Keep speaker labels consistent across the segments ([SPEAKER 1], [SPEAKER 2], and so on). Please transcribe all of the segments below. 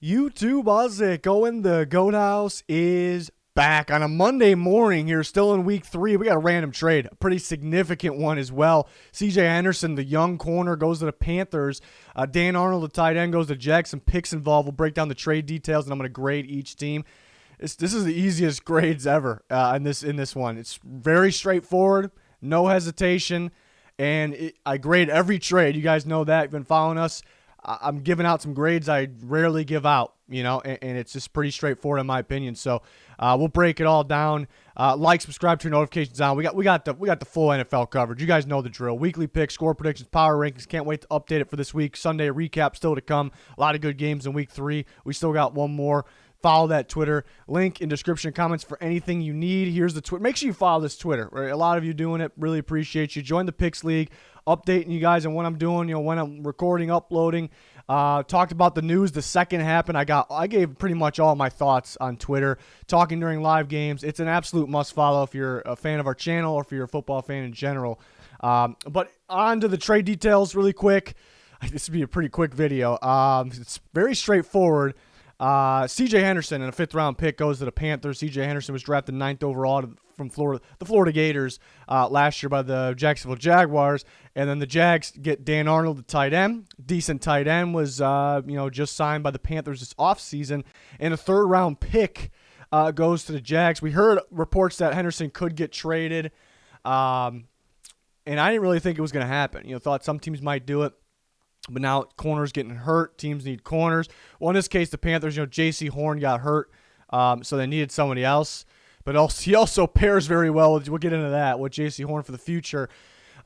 [SPEAKER 1] YouTube, how's it going? The Goat House is back on a Monday morning here, still in week 3. We got a random trade, a pretty significant one as well. CJ Henderson, the young corner, goes to the Panthers. Dan Arnold, the tight end, goes to Jags. Some picks involved. We'll break down the trade details, and I'm going to grade each team. This is the easiest grades ever in this one. It's very straightforward, no hesitation, and I grade every trade. You guys know that. You've been following us. I'm giving out some grades I rarely give out, and it's just pretty straightforward in my opinion. So we'll break it all down. Like, subscribe, turn notifications on. We got the full NFL coverage. You guys know the drill. Weekly picks, score predictions, power rankings. Can't wait to update it for this week. Sunday recap still to come. A lot of good games in week 3. We still got one more. Follow that Twitter. Link in description comments for anything you need. Here's the Twitter. Make sure you follow this Twitter. Right? A lot of you doing it. Really appreciate you. Join the Picks League. Updating you guys on what I'm doing, when I'm recording, uploading. Talked about the news. The second happened. I gave pretty much all my thoughts on Twitter, talking during live games. It's an absolute must follow if you're a fan of our channel or if you're a football fan in general. But on to the trade details really quick. This would be a pretty quick video. It's very straightforward. CJ Henderson, in a 5th-round pick, goes to the Panthers. CJ Henderson was drafted 9th overall from the Florida Gators last year by the Jacksonville Jaguars. And then the Jags get Dan Arnold, the tight end. Decent tight end, was just signed by the Panthers this offseason. And a 3rd-round pick goes to the Jags. We heard reports that Henderson could get traded. And I didn't really think it was going to happen. Thought some teams might do it. But now corners getting hurt. Teams need corners. Well, in this case, the Panthers, J.C. Horn got hurt, so they needed somebody else. But he also pairs very well. We'll get into that with J.C. Horn for the future.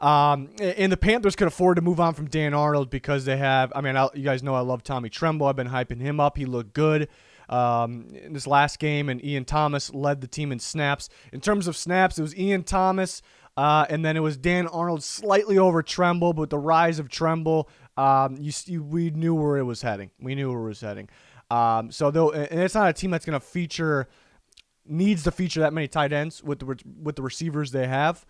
[SPEAKER 1] And the Panthers could afford to move on from Dan Arnold because they have. You guys know I love Tommy Tremble. I've been hyping him up. He looked good in this last game, and Ian Thomas led the team in snaps. In terms of snaps, it was Ian Thomas, and then it was Dan Arnold slightly over Tremble. But with the rise of Tremble, we knew where it was heading. So it's not a team that's going to needs to feature that many tight ends with the receivers they have.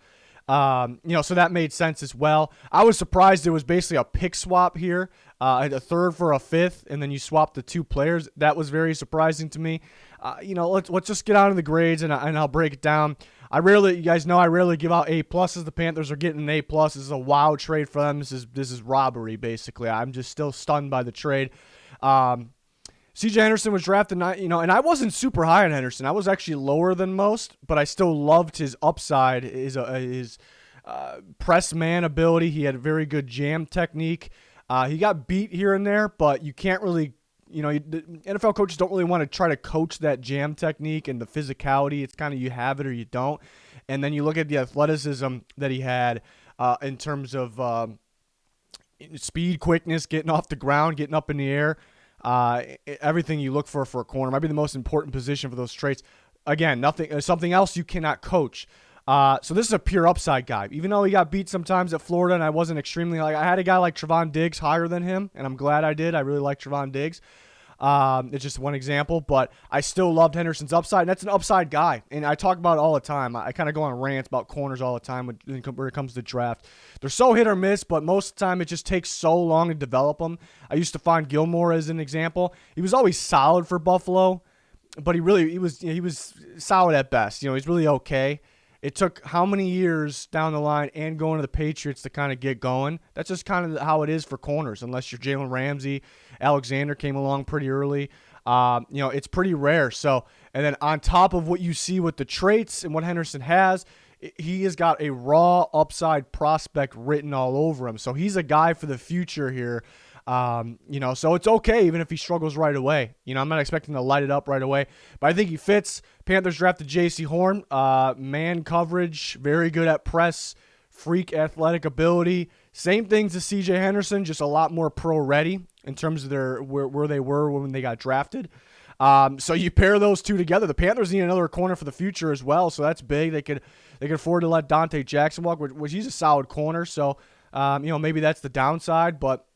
[SPEAKER 1] So that made sense as well. I was surprised it was basically a pick swap here, a 3rd for a 5th, and then you swap the 2 players. That was very surprising to me. Let's just get on to the grades, and I'll break it down. You guys know I rarely give out A+. The Panthers are getting an A+. This is a wow trade for them. This is robbery, basically. I'm just still stunned by the trade. CJ Henderson was drafted, and I wasn't super high on Henderson. I was actually lower than most, but I still loved his upside, his press man ability. He had a very good jam technique. He got beat here and there, but you can't really, the NFL coaches don't really want to try to coach that jam technique and the physicality. It's kind of you have it or you don't. And then you look at the athleticism that he had in terms of speed, quickness, getting off the ground, getting up in the air. Everything you look for a corner might be the most important position for those traits. Again, something else you cannot coach. So this is a pure upside guy. Even though he got beat sometimes at Florida, and I wasn't extremely I had a guy like Trevon Diggs higher than him, and I'm glad I did. I really like Trevon Diggs. It's just one example, but I still loved Henderson's upside. And that's an upside guy, and I talk about it all the time. I kind of go on rants about corners all the time when it comes to draft. They're so hit or miss, but most of the time it just takes so long to develop them. I used to find Gilmore as an example. He was always solid for Buffalo, but he was solid at best. He's really okay. It took how many years down the line and going to the Patriots to kind of get going? That's just kind of how it is for corners, unless you're Jalen Ramsey. Alexander came along pretty early. It's pretty rare. So, and then on top of what you see with the traits and what Henderson has, he has got a raw upside prospect written all over him. So he's a guy for the future here. So it's okay even if he struggles right away. I'm not expecting to light it up right away, but I think he fits. Panthers drafted J.C. Horn, man coverage, very good at press, freak athletic ability. Same things as C.J. Henderson, just a lot more pro-ready in terms of where they were when they got drafted. So you pair those two together. The Panthers need another corner for the future as well, so that's big. They could afford to let Dante Jackson walk, which he's a solid corner. So maybe that's the downside, but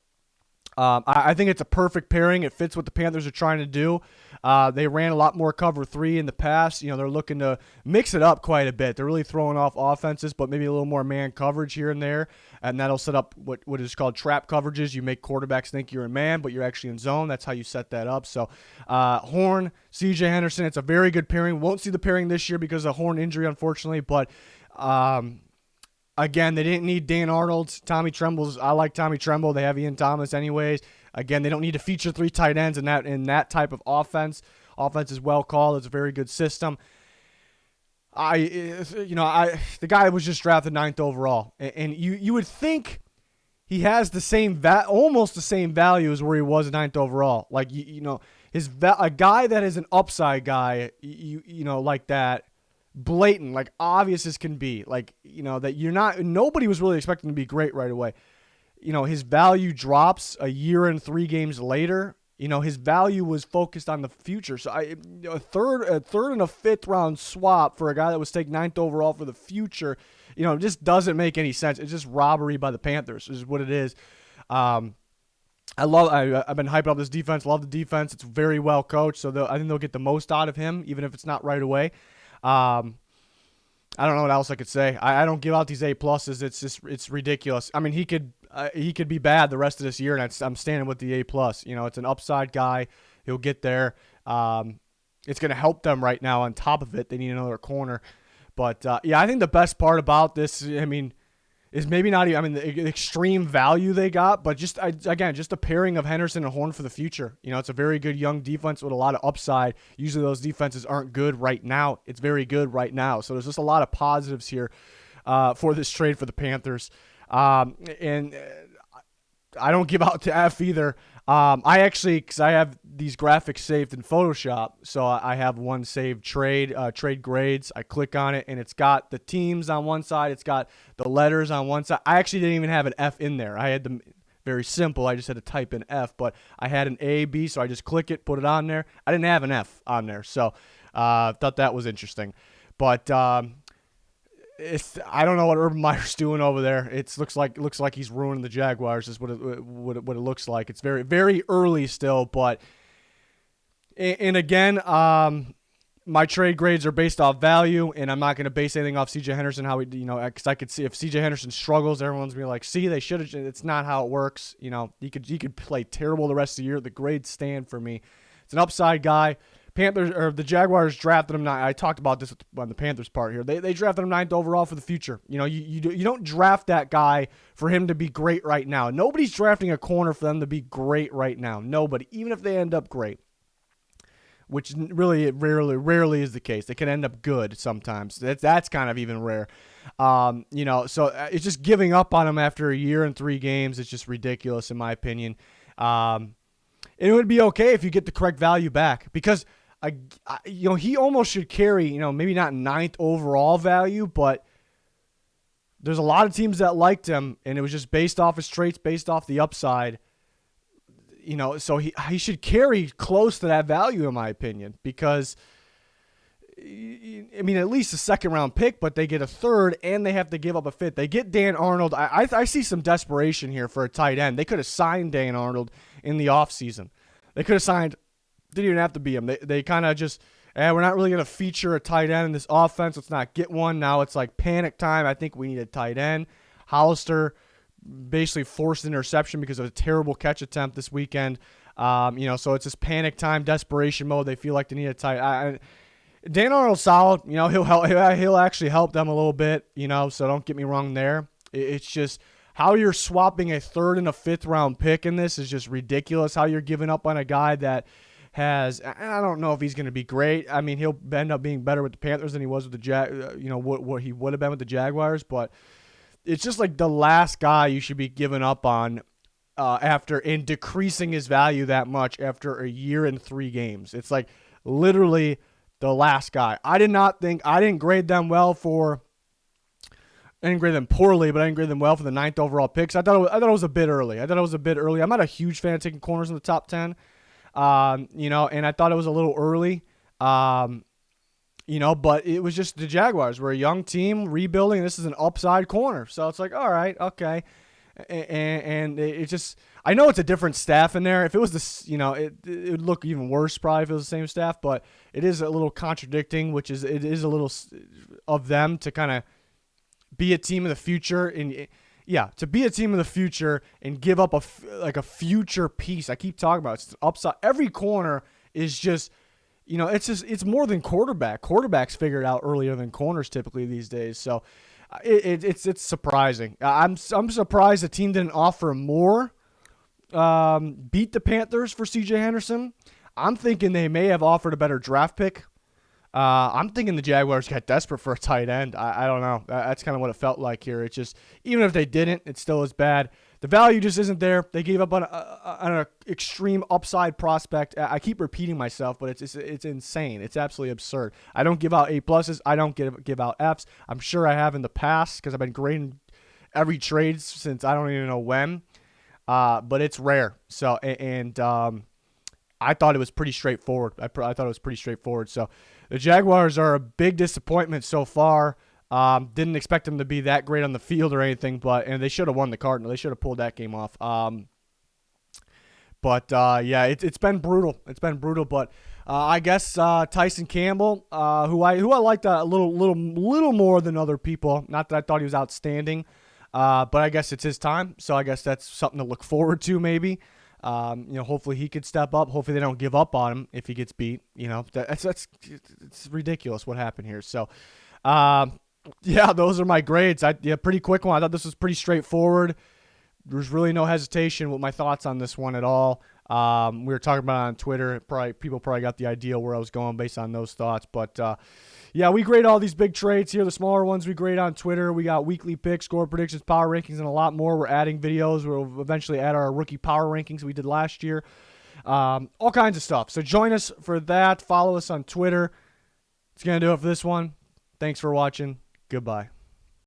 [SPEAKER 1] I think it's a perfect pairing. It fits what the Panthers are trying to do. They ran a lot more cover 3 in the past. They're looking to mix it up quite a bit. They're really throwing off offenses, but maybe a little more man coverage here and there, and that'll set up what is called trap coverages. You make quarterbacks think you're in man, but you're actually in zone. That's how you set that up. So Horn, C.J. Henderson, it's a very good pairing. Won't see the pairing this year because of Horn injury, unfortunately, but again, they didn't need Dan Arnold. Tommy Tremble's. I like Tommy Tremble. They have Ian Thomas anyways. Again, they don't need to feature 3 tight ends in that type of offense. Offense is well called. It's a very good system. The guy was just drafted 9th overall, and you would think he has the same almost the same value as where he was 9th overall. Like a guy that is an upside guy, like that. Blatant, like obvious as can be, like that nobody was really expecting to be great right away. His value drops a year and 3 games later. His value was focused on the future. So a third and a 5th round swap for a guy that was taken 9th overall for the future, it just doesn't make any sense. It's just robbery by the Panthers is what it is. I've been hyping up this defense. Love the defense. It's very well coached. So I think they'll get the most out of him, even if it's not right away. I don't know what else I could say. I don't give out these A pluses. It's ridiculous. I mean, he could be bad the rest of this year, and I'm standing with the A plus. It's an upside guy. He'll get there. It's going to help them right now. On top of it, they need another corner. But I think the best part about this, is maybe not even, the extreme value they got, but just a pairing of Henderson and Horn for the future. It's a very good young defense with a lot of upside. Usually those defenses aren't good right now. It's very good right now. So there's just a lot of positives here for this trade for the Panthers. And I don't give out to F either. Because I have these graphics saved in Photoshop, so I have one saved trade grades. I click on it, and it's got the teams on one side. It's got the letters on one side. I actually didn't even have an F in there. I had them very simple. I just had to type in F, but I had an A, B, so I just click it, put it on there. I didn't have an F on there, so I thought that was interesting. But I don't know what Urban Meyer's doing over there. It looks like he's ruining the Jaguars. Is what it looks like. It's very, very early still, but again, my trade grades are based off value, and I'm not going to base anything off C.J. Henderson. Because I could see if C.J. Henderson struggles, everyone's gonna be like, "See, they should have." It's not how it works. He could play terrible the rest of the year. The grades stand for me. It's an upside guy. The Jaguars drafted him. I talked about this on the Panthers part here. They drafted him 9th overall for the future. You don't draft that guy for him to be great right now. Nobody's drafting a corner for them to be great right now. Nobody, even if they end up great, which really rarely is the case. They can end up good sometimes. That's kind of even rare. So it's just giving up on him after a year and 3 games. It's just ridiculous in my opinion. And it would be okay if you get the correct value back because. He almost should carry, maybe not 9th overall value, but there's a lot of teams that liked him, and it was just based off his traits, based off the upside. So he should carry close to that value, in my opinion, because, at least a 2nd-round pick, but they get a 3rd, and they have to give up a 5th. They get Dan Arnold. I see some desperation here for a tight end. They could have signed Dan Arnold in the offseason. They could have signed. Didn't even have to be him. They kind of just, we're not really going to feature a tight end in this offense. Let's not get one. Now it's like panic time. I think we need a tight end. Hollister basically forced an interception because of a terrible catch attempt this weekend. So it's this panic time, desperation mode. They feel like they need a tight end. Dan Arnold's solid. He'll actually help them a little bit, so don't get me wrong there. It's just how you're swapping a 3rd and a 5th round pick in this is just ridiculous. How you're giving up on a guy that I don't know if he's going to be great. He'll end up being better with the Panthers than he was with the what he would have been with the Jaguars. But it's just like the last guy you should be giving up on after and decreasing his value that much after a year and 3 games. It's like literally the last guy. I didn't grade them well I didn't grade them poorly, but I didn't grade them well for the 9th overall picks. I thought it was a bit early. I'm not a huge fan of taking corners in the top 10. And I thought it was a little early, but it was just the Jaguars. We're a young team rebuilding. And this is an upside corner. So it's like, all right, okay. And it just, I know it's a different staff in there. If it was this, it would look even worse probably if it was the same staff. But it is a little contradicting, which is it is a little of them to kind of be a team of the future and. Yeah, to be a team of the future and give up a future piece. I keep talking about it. It's upside. Every corner is just, it's more than quarterback. Quarterbacks figure it out earlier than corners typically these days. So it's surprising. I'm surprised the team didn't offer more. Beat the Panthers for C.J. Henderson. I'm thinking they may have offered a better draft pick. I'm thinking the Jaguars got desperate for a tight end. I don't know. That's kind of what it felt like here. It's just, even if they didn't, it still is bad. The value just isn't there. They gave up on an extreme upside prospect. I keep repeating myself, but it's insane. It's absolutely absurd. I don't give out A+. I don't give out Fs. I'm sure I have in the past because I've been grading every trade since I don't even know when. But it's rare. So, and I thought it was pretty straightforward. I thought it was pretty straightforward. So the Jaguars are a big disappointment so far. Didn't expect them to be that great on the field or anything, and they should have won the Cardinals. They should have pulled that game off. Yeah, it's been brutal. It's been brutal, but I guess Tyson Campbell, who I liked a little more than other people. Not that I thought he was outstanding, but I guess it's his time. So I guess that's something to look forward to maybe. Hopefully he could step up. Hopefully they don't give up on him if he gets beat. It's ridiculous what happened here. So, yeah, those are my grades. Pretty quick one. I thought this was pretty straightforward. There's really no hesitation with my thoughts on this one at all. We were talking about it on Twitter. People probably got the idea where I was going based on those thoughts. But, yeah, we grade all these big trades here. The smaller ones we grade on Twitter. We got weekly picks, score predictions, power rankings, and a lot more. We're adding videos. We'll eventually add our rookie power rankings we did last year. All kinds of stuff. So join us for that. Follow us on Twitter. It's going to do it for this one. Thanks for watching. Goodbye.